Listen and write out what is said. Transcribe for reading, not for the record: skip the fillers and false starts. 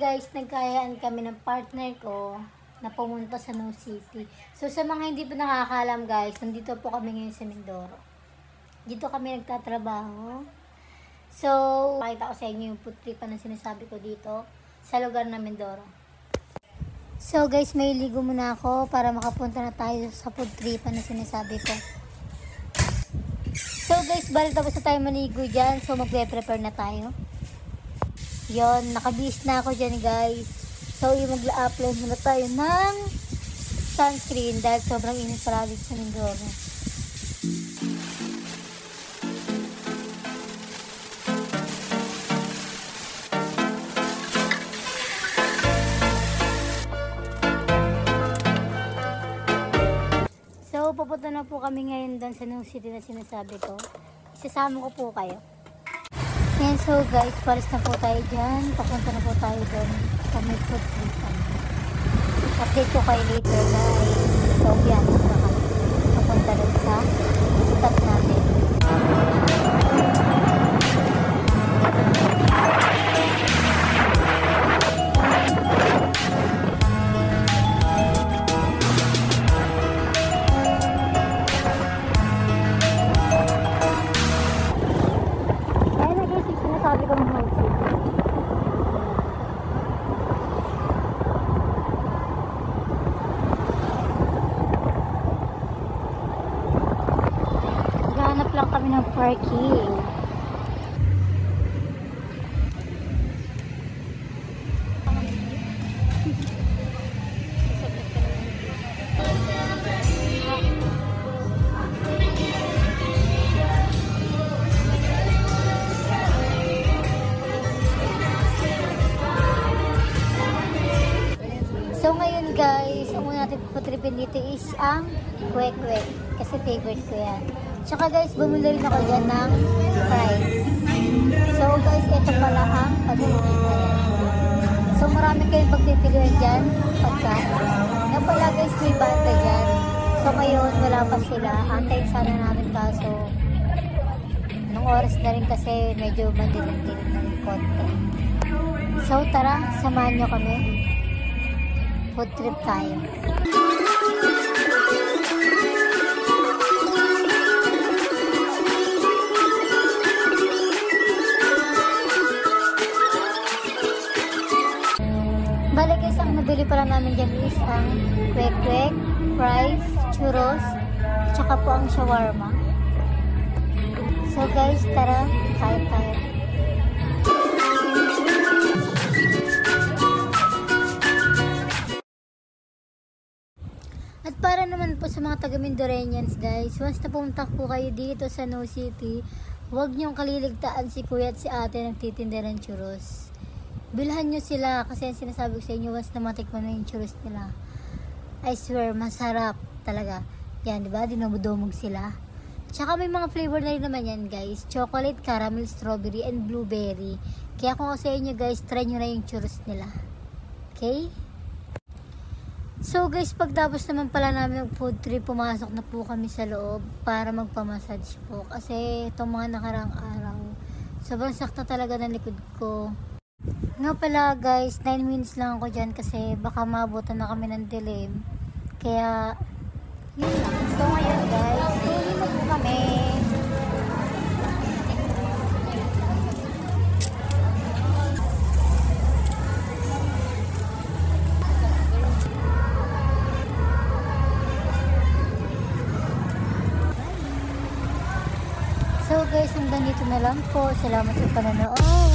guys, nagkayaan kami ng partner ko na pumunta sa New City. So sa mga hindi pa nakakaalam guys, nandito po kami ngayon sa Mindoro. Dito kami nagtatrabaho. So, pakita ko sa inyo yung food trip na sinasabi ko dito sa lugar na Mindoro. So guys, may ligo muna ako para makapunta na tayo sa food trip na sinasabi ko. So guys, bali tapos na tayo maligo dyan. So magpe-prepare na tayo. Yon, nakabihis na ako dyan guys. So yung magla-upload muna tayo ng sunscreen dahil sobrang init pala dito sa Mindoro. So pupunta na po kami ngayon doon sa New City na sinasabi ko. Isasama ko po kayo. And so guys, palis na po tayo dyan. Papunta na po tayo doon sa may food trip. Update ko kayo later guys. So yan, papunta doon sa stop natin. Sabi ko ng house. Hanap lang kami ng parking. So ngayon guys, ang muna natin putripin dito is ang kwek-kwek. Kasi favorite ko yan. Tsaka guys, bumili rin ako dyan ng fries. So guys, ito pala ang pagpipilian. So marami kayong pagpipilian dyan. Pagkain. Nga pala guys, may banta dyan. So ngayon, wala pa sila. Antayin sana namin kaso nung oras na rin kasi medyo mandilim-dilim ng konti. So tara, samahan nyo kami. Food trip tayo. Bale guys, ang nabili pala namin dyan is ang kwek-kwek, fries, churros, tsaka po ang shawarma. So guys, tara, kain tayo. At para naman po sa mga taga-Mindoreñans guys, once na pumunta po kayo dito sa New City, huwag niyong kaliligtaan si kuya at si ate nagtitinda ng churros. Bilhan nyo sila kasi ang sinasabi ko sa inyo, once na matikman na yung churros nila, I swear, masarap talaga. Yan, diba? Dinumudumog sila. Tsaka may mga flavor na rin naman yan guys. Chocolate, caramel, strawberry, and blueberry. Kaya kung ako sa inyo guys, try nyo na yung churros nila. Okay? So guys, pagtapos naman pala namin ng food trip, pumasok na po kami sa loob para magpamassage po. Kasi itong mga nakarang araw, sobrang sakta talaga ng likod ko. Nga pala guys, 9 minutes lang ako dyan kasi baka maabutan na kami ng dilim. Kaya, yun lang. So ngayon guys, tuloy na po kami. So guys, hanggang dito na lang po. Salamat sa panonood.